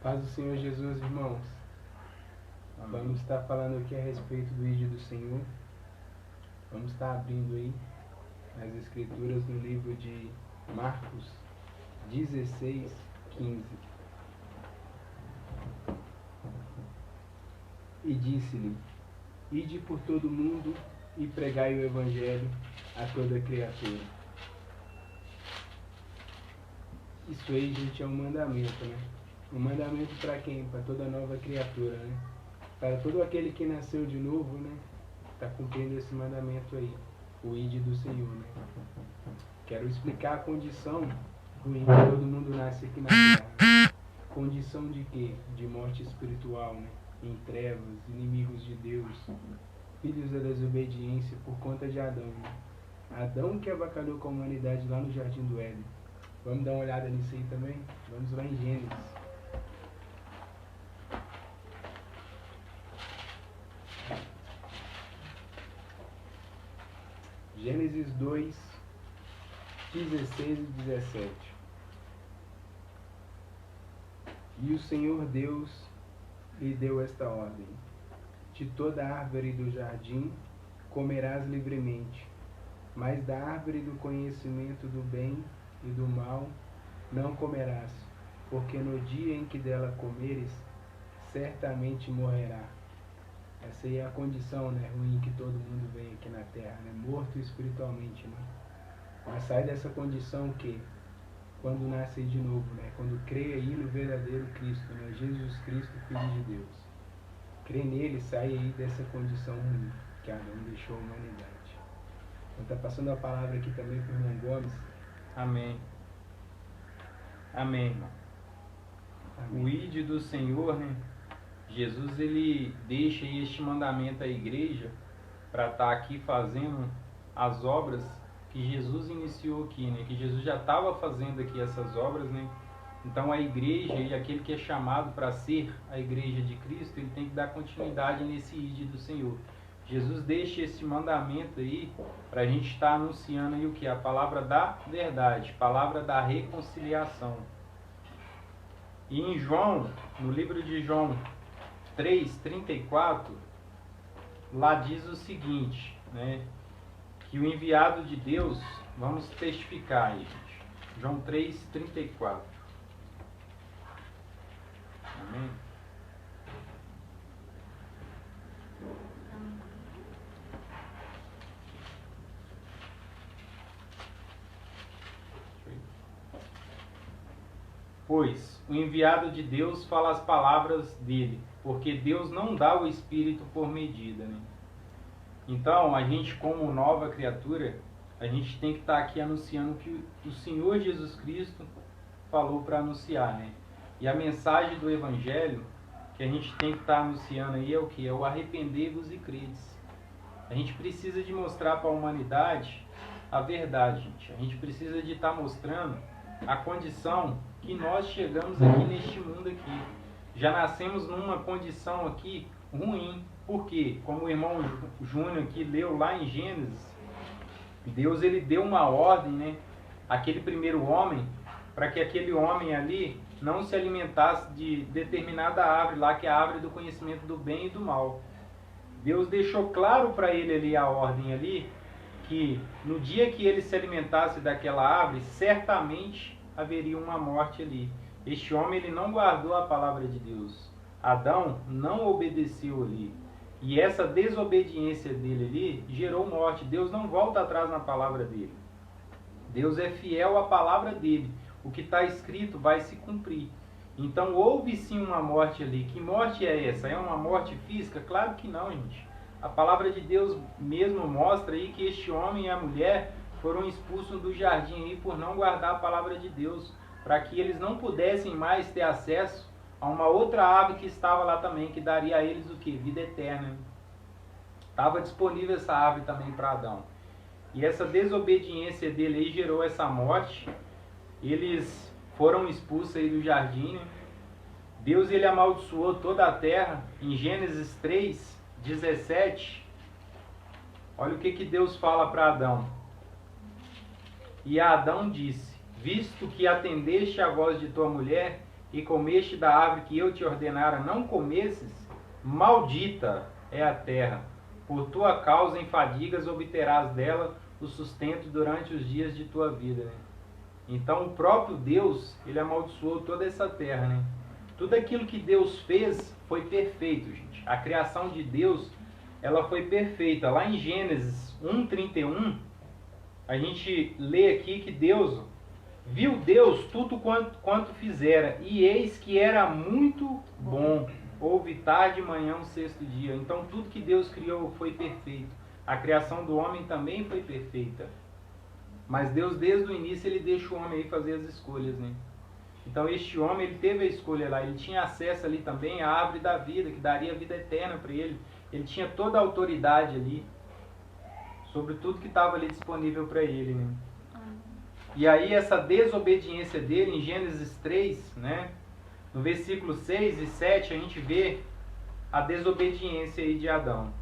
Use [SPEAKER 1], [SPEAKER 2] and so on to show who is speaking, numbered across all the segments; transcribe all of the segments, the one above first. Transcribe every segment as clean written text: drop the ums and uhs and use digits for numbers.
[SPEAKER 1] Paz do Senhor Jesus, irmãos.
[SPEAKER 2] Amém.
[SPEAKER 1] Vamos estar falando aqui a respeito do ID do Senhor. Vamos estar abrindo aí as escrituras no livro de Marcos 16, 15. E disse-lhe: Ide por todo o mundo e pregai o evangelho a toda criatura. Isso aí, gente, é um mandamento, né? Um mandamento para quem? Para toda nova criatura, né? Para todo aquele que nasceu de novo, né? Está cumprindo esse mandamento aí, o ID do Senhor, né? Quero explicar a condição ruim que todo mundo nasce aqui na terra. Condição de quê? De morte espiritual, né? Em trevas, inimigos de Deus, filhos da desobediência por conta de Adão, né? Adão que avacalhou com a humanidade lá no Jardim do Éden. Vamos dar uma olhada nisso aí também? Vamos lá em Gênesis. Gênesis 2, 16 e 17. E o Senhor Deus lhe deu esta ordem: de toda árvore do jardim comerás livremente, mas da árvore do conhecimento do bem e do mal não comerás, porque no dia em que dela comeres, certamente morrerá. Essa aí é a condição, né, ruim que todo mundo vem aqui na terra, né, morto espiritualmente, né? Mas sai dessa condição que quando nasce de novo, né, quando crê aí no verdadeiro Cristo, né, Jesus Cristo, Filho de Deus. Crê nele, sai aí dessa condição ruim que Adão deixou a humanidade. Então está passando a palavra aqui também para o irmão Gomes.
[SPEAKER 2] Amém. Amém, irmão.
[SPEAKER 1] Amém.
[SPEAKER 2] O ID do Senhor, né? Jesus, ele deixa este mandamento à igreja para estar aqui fazendo as obras que Jesus iniciou aqui, né? Que Jesus já estava fazendo aqui essas obras, né? Então a igreja e aquele que é chamado para ser a igreja de Cristo, ele tem que dar continuidade nesse ID do Senhor. Jesus deixa esse mandamento aí para a gente estar anunciando aí o que? A palavra da verdade, palavra da reconciliação. E em João, no livro de João 3:34, lá diz o seguinte, né? Que o enviado de Deus, vamos testificar aí, gente. João 3:34. Amém? Pois o enviado de Deus fala as palavras dele, porque Deus não dá o Espírito por medida, né? Então, a gente como nova criatura, a gente tem que estar aqui anunciando o que o Senhor Jesus Cristo falou para anunciar, né? E a mensagem do Evangelho que a gente tem que estar anunciando aí é o que? É o arrepender-vos e credes. A gente precisa de mostrar para a humanidade a verdade, gente. A gente precisa de estar mostrando a condição que nós chegamos aqui neste mundo aqui. Já nascemos numa condição aqui ruim. Por quê? Como o irmão Júnior aqui leu lá em Gênesis, Deus ele deu uma ordem, né? Aquele primeiro homem, para que aquele homem ali não se alimentasse de determinada árvore lá, que é a árvore do conhecimento do bem e do mal. Deus deixou claro para ele ali a ordem ali, que no dia que ele se alimentasse daquela árvore, certamente haveria uma morte ali. Este homem ele não guardou a palavra de Deus. Adão não obedeceu ali. E essa desobediência dele ali gerou morte. Deus não volta atrás na palavra dele. Deus é fiel à palavra dele. O que está escrito vai se cumprir. Então houve sim uma morte ali. Que morte é essa? É uma morte física? Claro que não, gente. A palavra de Deus mesmo mostra aí que este homem e a mulher foram expulsos do jardim aí por não guardar a palavra de Deus, para que eles não pudessem mais ter acesso a uma outra árvore que estava lá também, que daria a eles o que? Vida eterna. Estava disponível essa árvore também para Adão. E essa desobediência dele aí gerou essa morte. Eles foram expulsos aí do jardim, né? Deus ele amaldiçoou toda a terra. Em Gênesis 3:17, olha o que Deus fala para Adão. E Adão disse: visto que atendeste à voz de tua mulher e comeste da árvore que eu te ordenara não comesses, maldita é a terra. Por tua causa em fadigas obterás dela o sustento durante os dias de tua vida. Né? Então o próprio Deus, ele amaldiçoou toda essa terra. Né? Tudo aquilo que Deus fez foi perfeito, gente. A criação de Deus, ela foi perfeita. Lá em Gênesis 1:31, a gente lê aqui que viu Deus tudo quanto fizera, e eis que era muito bom. Houve tarde e manhã, um sexto dia. Então tudo que Deus criou foi perfeito. A criação do homem também foi perfeita. Mas Deus, desde o início, ele deixa o homem aí fazer as escolhas, né? Então este homem, ele teve a escolha lá. Ele tinha acesso ali também à árvore da vida, que daria a vida eterna para ele. Ele tinha toda a autoridade ali sobre tudo que estava ali disponível para ele, né? E aí essa desobediência dele, em Gênesis 3, né? No versículo 6 e 7, a gente vê a desobediência aí de Adão.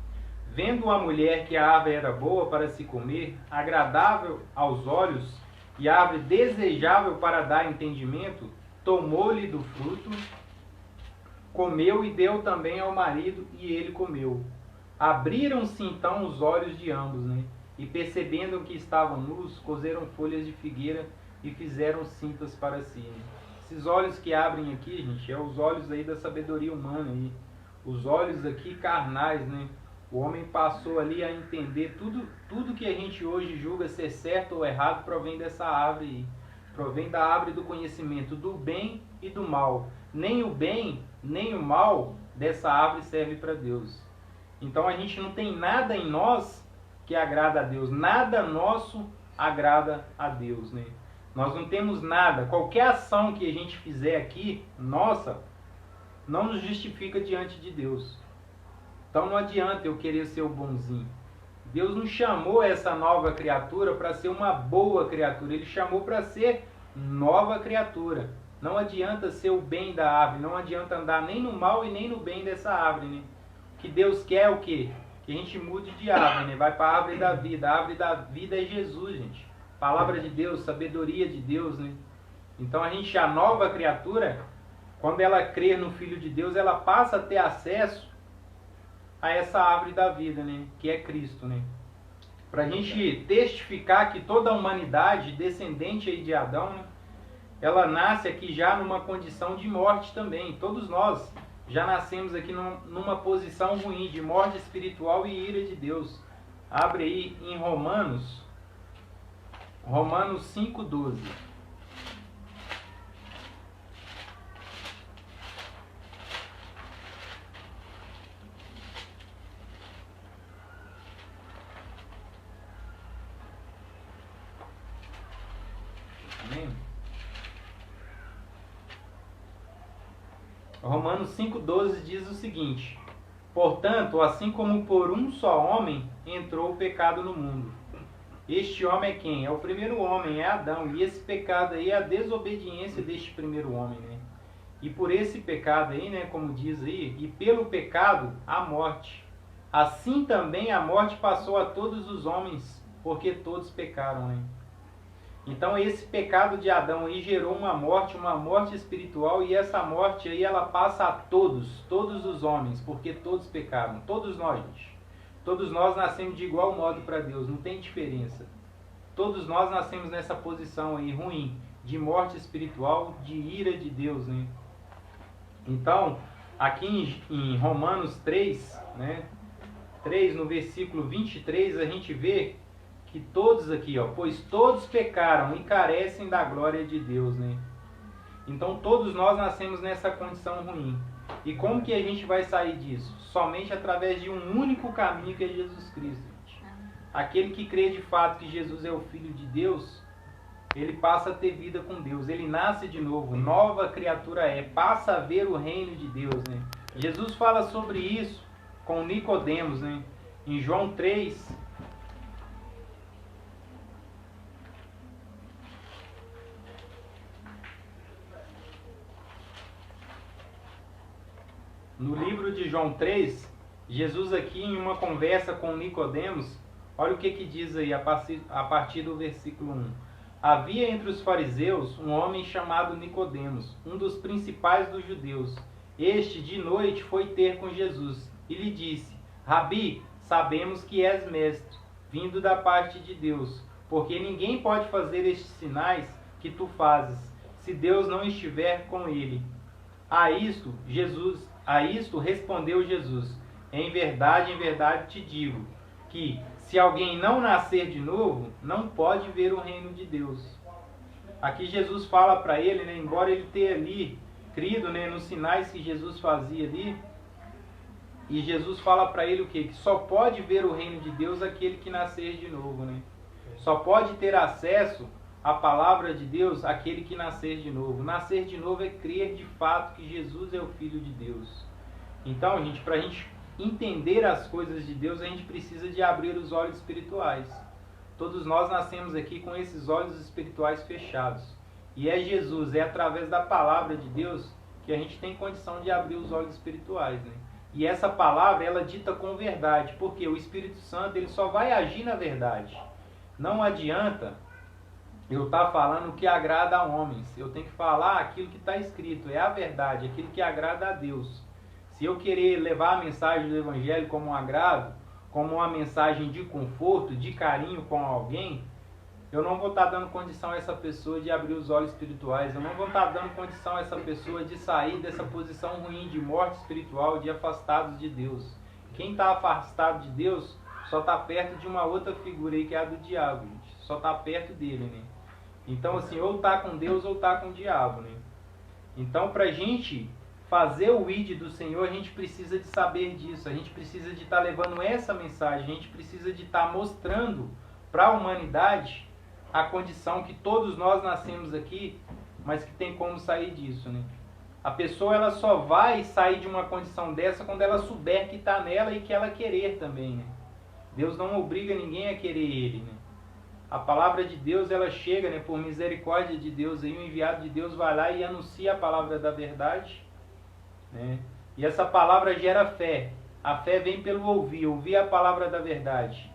[SPEAKER 2] Vendo a mulher que a árvore era boa para se comer, agradável aos olhos, e a árvore desejável para dar entendimento, tomou-lhe do fruto, comeu e deu também ao marido, e ele comeu. Abriram-se então os olhos de ambos, né? E percebendo que estavam nus, coseram folhas de figueira e fizeram cintas para si. Né? Esses olhos que abrem aqui, gente, é os olhos aí da sabedoria humana aí. Os olhos aqui carnais, né? O homem passou ali a entender tudo que a gente hoje julga ser certo ou errado provém dessa árvore aí. Provém da árvore do conhecimento do bem e do mal. Nem o bem, nem o mal dessa árvore serve para Deus. Então a gente não tem nada em nós que agrada a Deus. Nada nosso agrada a Deus, né? Nós não temos nada. Qualquer ação que a gente fizer aqui, nossa, não nos justifica diante de Deus. Então não adianta eu querer ser o bonzinho. Deus não chamou essa nova criatura para ser uma boa criatura. Ele chamou para ser nova criatura. Não adianta ser o bem da árvore. Não adianta andar nem no mal e nem no bem dessa árvore, né? O que Deus quer é o quê? Que a gente mude de árvore, né? Vai para a árvore da vida. A árvore da vida é Jesus, gente. Palavra de Deus, sabedoria de Deus, né? Então a nova criatura, quando ela crer no Filho de Deus, ela passa a ter acesso a essa árvore da vida, né? Que é Cristo, né? Para a gente testificar que toda a humanidade, descendente aí de Adão, né? Ela nasce aqui já numa condição de morte também. Todos nós já nascemos aqui numa posição ruim, de morte espiritual e ira de Deus. Abre aí em Romanos 5:12. Amém? Romanos 5:12 diz o seguinte: portanto, assim como por um só homem entrou o pecado no mundo. Este homem é quem? É o primeiro homem, é Adão. E esse pecado aí é a desobediência deste primeiro homem, né? E por esse pecado aí, né, como diz aí, e pelo pecado, a morte. Assim também a morte passou a todos os homens, porque todos pecaram, né? Então esse pecado de Adão aí gerou uma morte espiritual, e essa morte aí ela passa a todos os homens, porque todos pecaram, todos nós, gente. Todos nós nascemos de igual modo para Deus, não tem diferença. Todos nós nascemos nessa posição aí ruim, de morte espiritual, de ira de Deus, né? Então, aqui em Romanos 3, né? 3, no versículo 23, a gente vê que todos aqui, ó, pois todos pecaram e carecem da glória de Deus, né? Então todos nós nascemos nessa condição ruim. E como que a gente vai sair disso? Somente através de um único caminho, que é Jesus Cristo, gente. Aquele que crê de fato que Jesus é o Filho de Deus, ele passa a ter vida com Deus. Ele nasce de novo, nova criatura passa a ver o reino de Deus, né? Jesus fala sobre isso com Nicodemos, né? Em João 3, no livro de João 3, Jesus aqui em uma conversa com Nicodemos, olha o que diz aí a partir do versículo 1. Havia entre os fariseus um homem chamado Nicodemos, um dos principais dos judeus. Este, de noite, foi ter com Jesus e lhe disse: Rabi, sabemos que és mestre, vindo da parte de Deus, porque ninguém pode fazer estes sinais que tu fazes, se Deus não estiver com ele. A isto respondeu Jesus: em verdade te digo, que se alguém não nascer de novo, não pode ver o reino de Deus. Aqui Jesus fala para ele, né, embora ele tenha ali crido, né, nos sinais que Jesus fazia ali, e Jesus fala para ele o quê? Que só pode ver o reino de Deus aquele que nascer de novo, né? Só pode ter acesso à palavra de Deus aquele que nascer de novo. Nascer de novo é crer de fato que Jesus é o Filho de Deus. Então, gente, para a gente entender as coisas de Deus, a gente precisa de abrir os olhos espirituais. Todos nós nascemos aqui com esses olhos espirituais fechados. E é Jesus, é através da palavra de Deus que a gente tem condição de abrir os olhos espirituais, né? E essa palavra, ela dita com verdade, porque o Espírito Santo, ele só vai agir na verdade. Não adianta eu estar falando o que agrada a homens. Eu tenho que falar aquilo que está escrito, é a verdade, aquilo que agrada a Deus. Se eu querer levar a mensagem do Evangelho como um agrado, como uma mensagem de conforto, de carinho com alguém, eu não vou estar dando condição a essa pessoa de abrir os olhos espirituais. Eu não vou estar dando condição a essa pessoa de sair dessa posição ruim de morte espiritual, de afastados de Deus. Quem está afastado de Deus só está perto de uma outra figura aí, que é a do diabo, gente. Só está perto dele, né? Então, assim, ou está com Deus ou está com o diabo, né? Então, para a gente fazer o ID do Senhor, a gente precisa de saber disso. A gente precisa de estar levando essa mensagem. A gente precisa de estar mostrando para a humanidade a condição que todos nós nascemos aqui, mas que tem como sair disso, né? A pessoa, ela só vai sair de uma condição dessa quando ela souber que está nela e que ela querer também, né? Deus não obriga ninguém a querer Ele, né? A palavra de Deus, ela chega, né, por misericórdia de Deus, aí o enviado de Deus vai lá e anuncia a palavra da verdade, né? E essa palavra gera fé. A fé vem pelo ouvir a palavra da verdade.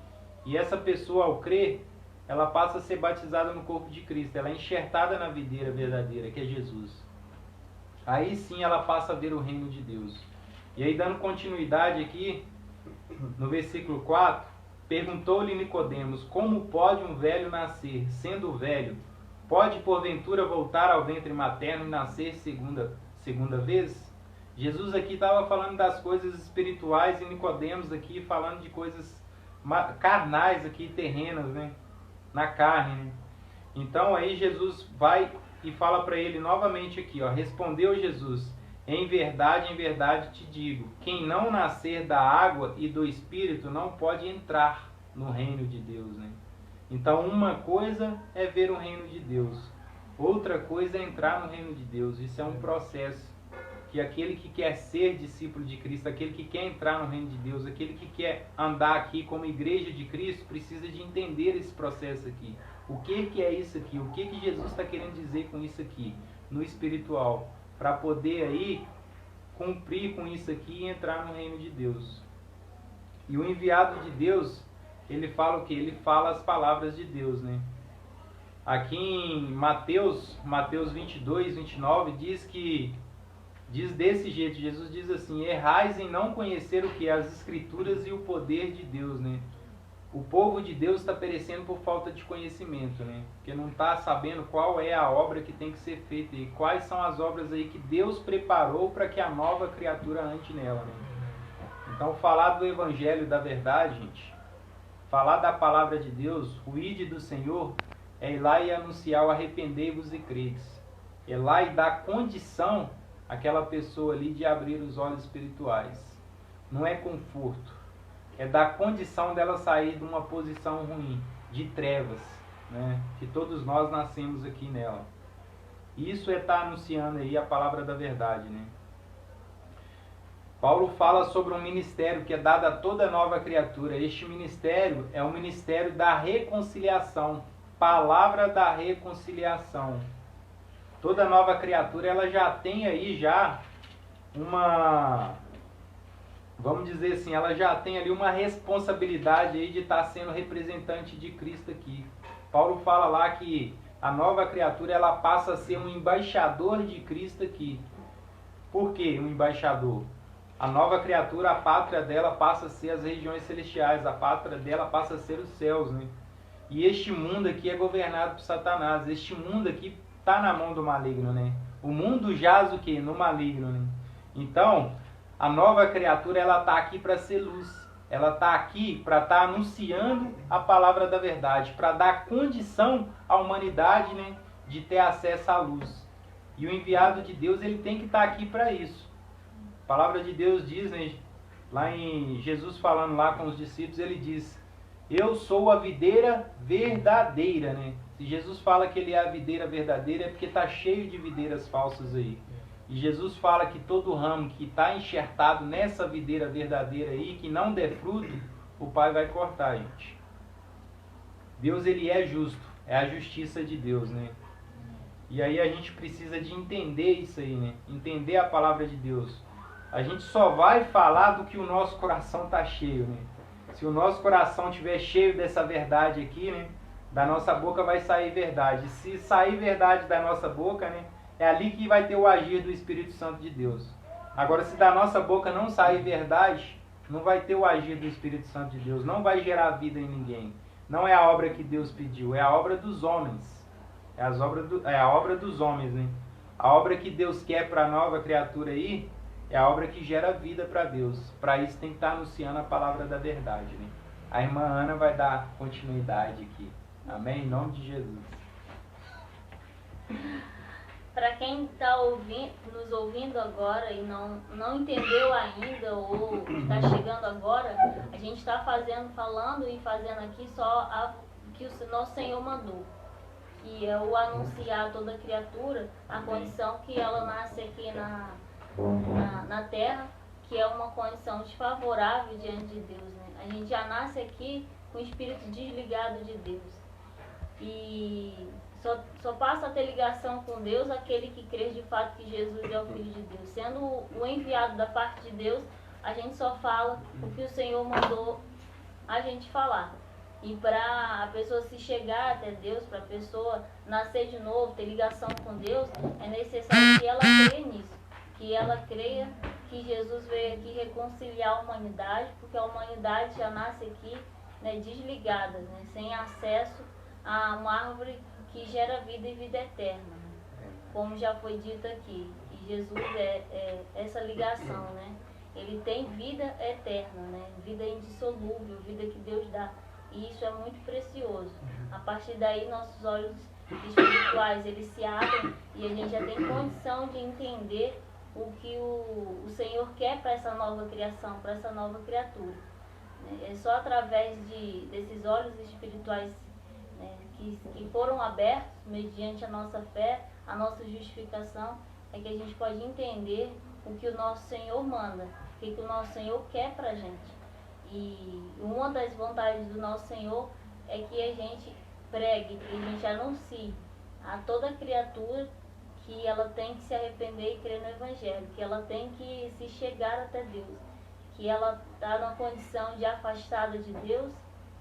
[SPEAKER 2] E essa pessoa, ao crer, ela passa a ser batizada no corpo de Cristo. Ela é enxertada na videira verdadeira, que é Jesus. Aí sim ela passa a ver o reino de Deus. E aí, dando continuidade aqui, no versículo 4, perguntou-lhe Nicodemos: como pode um velho nascer, sendo velho? Pode porventura voltar ao ventre materno e nascer segunda vez? Jesus aqui estava falando das coisas espirituais e Nicodemos aqui falando de coisas carnais aqui, terrenas, né? Na carne, né? Então aí Jesus vai e fala para ele novamente aqui, ó, respondeu Jesus: em verdade te digo, quem não nascer da água e do Espírito não pode entrar no reino de Deus, né? Então uma coisa é ver o reino de Deus, outra coisa é entrar no reino de Deus. Isso é um processo que aquele que quer ser discípulo de Cristo, aquele que quer entrar no reino de Deus, aquele que quer andar aqui como igreja de Cristo, precisa de entender esse processo aqui. O que é isso aqui? O que Jesus está querendo dizer com isso aqui? No espiritual. Para poder aí cumprir com isso aqui e entrar no reino de Deus. E o enviado de Deus, ele fala o quê? Ele fala as palavras de Deus, né? Aqui em Mateus 22, 29, diz desse jeito, Jesus diz assim: errais em não conhecer o que é as Escrituras e o poder de Deus, né? O povo de Deus está perecendo por falta de conhecimento, né? Porque não está sabendo qual é a obra que tem que ser feita e quais são as obras aí que Deus preparou para que a nova criatura ande nela, né? Então, falar do Evangelho da verdade, gente, falar da palavra de Deus, o ID do Senhor, é ir lá e anunciar o arrependei-vos e credes. É lá e dar condição àquela pessoa ali de abrir os olhos espirituais. Não é conforto. É dar condição dela sair de uma posição ruim, de trevas, né? Que todos nós nascemos aqui nela. Isso é estar anunciando aí a palavra da verdade, né? Paulo fala sobre um ministério que é dado a toda nova criatura. Este ministério é o ministério da reconciliação. Palavra da reconciliação. Toda nova criatura, ela já tem aí já uma... Vamos dizer assim, ela já tem ali uma responsabilidade aí de estar sendo representante de Cristo aqui. Paulo fala lá que a nova criatura ela passa a ser um embaixador de Cristo aqui. Por que um embaixador? A nova criatura, a pátria dela passa a ser as regiões celestiais, a pátria dela passa a ser os céus, né? E este mundo aqui é governado por Satanás, este mundo aqui está na mão do maligno, né? O mundo jaz o quê? No maligno, né? Então, a nova criatura, ela está aqui para ser luz, ela está aqui para estar anunciando a palavra da verdade, para dar condição à humanidade, né, de ter acesso à luz. E o enviado de Deus, ele tem que estar aqui para isso. A palavra de Deus diz, né, lá em Jesus falando lá com os discípulos, ele diz: eu sou a videira verdadeira, né? Se Jesus fala que ele é a videira verdadeira, é porque está cheio de videiras falsas aí. E Jesus fala que todo ramo que está enxertado nessa videira verdadeira aí, que não der fruto, o Pai vai cortar, gente. Deus, ele é justo, é a justiça de Deus, né? E aí a gente precisa de entender isso aí, né? Entender a palavra de Deus. A gente só vai falar do que o nosso coração está cheio, né? Se o nosso coração estiver cheio dessa verdade aqui, né? Da nossa boca vai sair verdade. Se sair verdade da nossa boca, né? É ali que vai ter o agir do Espírito Santo de Deus. Agora, se da nossa boca não sair verdade, não vai ter o agir do Espírito Santo de Deus. Não vai gerar vida em ninguém. Não é a obra que Deus pediu, é a obra dos homens. É a obra dos homens, né? A obra que Deus quer para a nova criatura aí é a obra que gera vida para Deus. Para isso tem que estar anunciando a palavra da verdade, né? A irmã Ana vai dar continuidade aqui. Amém? Em nome de Jesus.
[SPEAKER 3] Para quem está nos ouvindo agora e não entendeu ainda ou está chegando agora, a gente está falando e fazendo aqui só o que o nosso Senhor mandou, que é o anunciar a toda criatura a condição que ela nasce aqui na terra, que é uma condição desfavorável diante de Deus, né? A gente já nasce aqui com o espírito desligado de Deus. E só passa a ter ligação com Deus aquele que crê de fato que Jesus é o Filho de Deus. Sendo o enviado da parte de Deus, a gente só fala o que o Senhor mandou a gente falar. E para a pessoa se chegar até Deus, para a pessoa nascer de novo, ter ligação com Deus, é necessário que ela creia nisso. Que ela creia que Jesus veio aqui reconciliar a humanidade, porque a humanidade já nasce aqui, né, desligada, né, sem acesso a uma árvore que gera vida e vida eterna, né? Como já foi dito aqui. E Jesus é essa ligação, né? Ele tem vida eterna, né? Vida indissolúvel, vida que Deus dá. E isso é muito precioso. A partir daí, nossos olhos espirituais, eles se abrem e a gente já tem condição de entender o que o Senhor quer para essa nova criação, para essa nova criatura. É só através desses olhos espirituais, né, que foram abertos mediante a nossa fé, a nossa justificação, é que a gente pode entender o que o nosso Senhor manda, o que o nosso Senhor quer pra gente. E uma das vontades do nosso Senhor é que a gente pregue, que a gente anuncie a toda criatura que ela tem que se arrepender e crer no Evangelho, que ela tem que se chegar até Deus, que ela está numa condição de afastada de Deus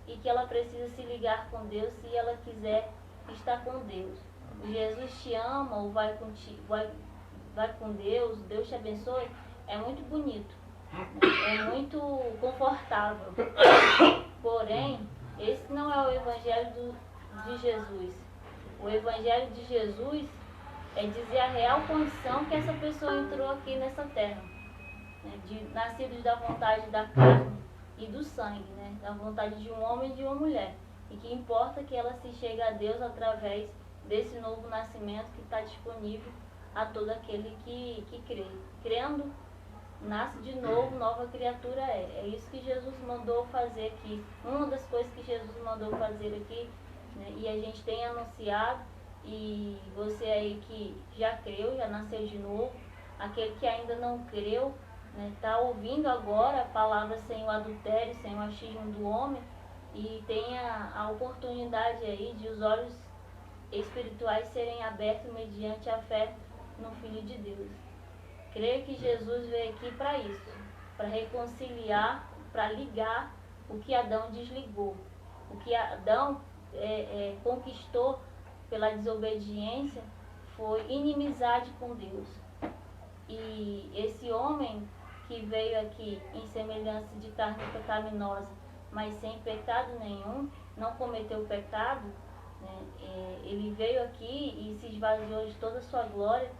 [SPEAKER 3] e que ela precisa se ligar com Deus se ela quiser estar com Deus. O Jesus te ama ou vai com Deus, Deus te abençoe, é muito bonito, é muito confortável. Porém, esse não é o Evangelho de Jesus. O Evangelho de Jesus é dizer a real condição que essa pessoa entrou aqui nessa terra, né, nascidos da vontade da carne e do sangue, né, da vontade de um homem e de uma mulher, e que importa que ela se chegue a Deus através desse novo nascimento que está disponível a todo aquele que crê. Crendo, nasce de novo, nova criatura é. É isso que Jesus mandou fazer aqui. Uma das coisas que Jesus mandou fazer aqui, né, e a gente tem anunciado, e você aí que já creu, já nasceu de novo, aquele que ainda não creu, está ouvindo agora a palavra sem o adultério, sem o achismo do homem, e tem a oportunidade aí de os olhos espirituais serem abertos mediante a fé no Filho de Deus. Creio que Jesus veio aqui para isso, para reconciliar, para ligar o que Adão desligou, o que Adão conquistou pela desobediência, foi inimizade com Deus. E esse homem que veio aqui em semelhança de carne pecaminosa, mas sem pecado nenhum, não cometeu pecado, né? Ele veio aqui e se esvaziou de toda a sua glória,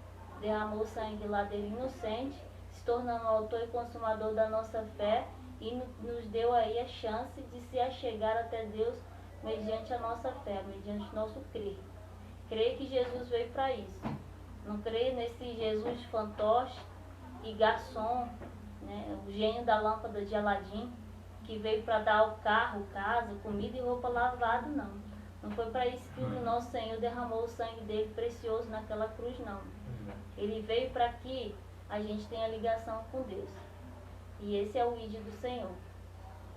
[SPEAKER 3] derramou o sangue lá dele inocente, se tornando o autor e consumador da nossa fé, e nos deu aí a chance de se achegar até Deus mediante a nossa fé, mediante o nosso crer. Creio que Jesus veio para isso. Não creio nesse Jesus de fantoche e garçom, né, o gênio da lâmpada de Aladim, que veio para dar o carro, casa, comida e roupa lavada, não. Não foi para isso que o nosso Senhor derramou o sangue dele precioso naquela cruz, não. Ele veio para que a gente tenha ligação com Deus. E esse é o ID do Senhor.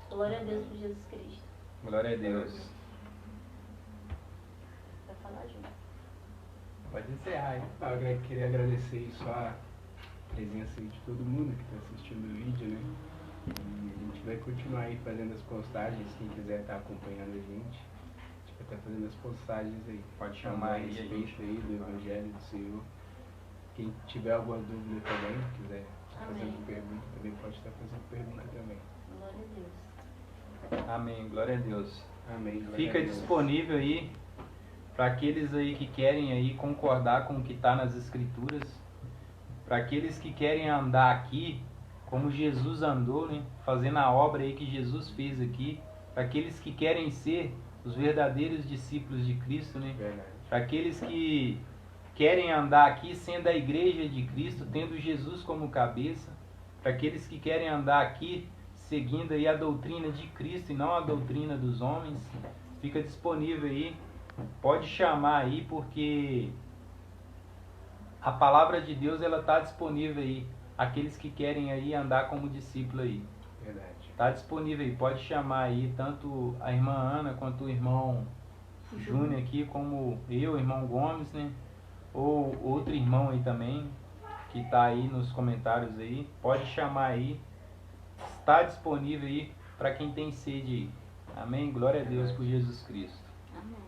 [SPEAKER 3] Glória a Deus por Jesus Cristo.
[SPEAKER 2] Glória a Deus.
[SPEAKER 3] Vai falar junto.
[SPEAKER 2] Pode encerrar, hein?
[SPEAKER 1] Eu queria agradecer só a presença aí de todo mundo que está assistindo o vídeo, né? E a gente vai continuar aí fazendo as postagens, quem quiser estar acompanhando a gente vai estar fazendo as postagens aí.
[SPEAKER 2] Pode chamar aí a
[SPEAKER 1] respeito aí do Evangelho do Senhor. Quem tiver alguma dúvida também, quiser estar fazendo pergunta, também pode estar fazendo pergunta também.
[SPEAKER 3] Glória a Deus.
[SPEAKER 2] Amém, glória a Deus.
[SPEAKER 1] Amém. Glória
[SPEAKER 2] Fica
[SPEAKER 1] a Deus.
[SPEAKER 2] disponível aí para aqueles aí que querem aí concordar com o que está nas Escrituras, para aqueles que querem andar aqui como Jesus andou, né? Fazendo a obra aí que Jesus fez aqui, para aqueles que querem ser os verdadeiros discípulos de Cristo, né?
[SPEAKER 1] Verdade.
[SPEAKER 2] Para aqueles que querem andar aqui sendo a igreja de Cristo, tendo Jesus como cabeça, para aqueles que querem andar aqui seguindo aí a doutrina de Cristo e não a doutrina dos homens, fica disponível aí, pode chamar aí, porque a palavra de Deus ela está disponível aí, aqueles que querem aí andar como discípulo aí.
[SPEAKER 1] Verdade.
[SPEAKER 2] Está disponível aí, pode chamar aí tanto a irmã Ana quanto o irmão Júnior aqui, como eu, irmão Gomes, né? Ou outro irmão aí também, que está aí nos comentários aí, pode chamar aí, está disponível aí para quem tem sede aí. Amém? Glória a Deus por Jesus Cristo.
[SPEAKER 3] Amém.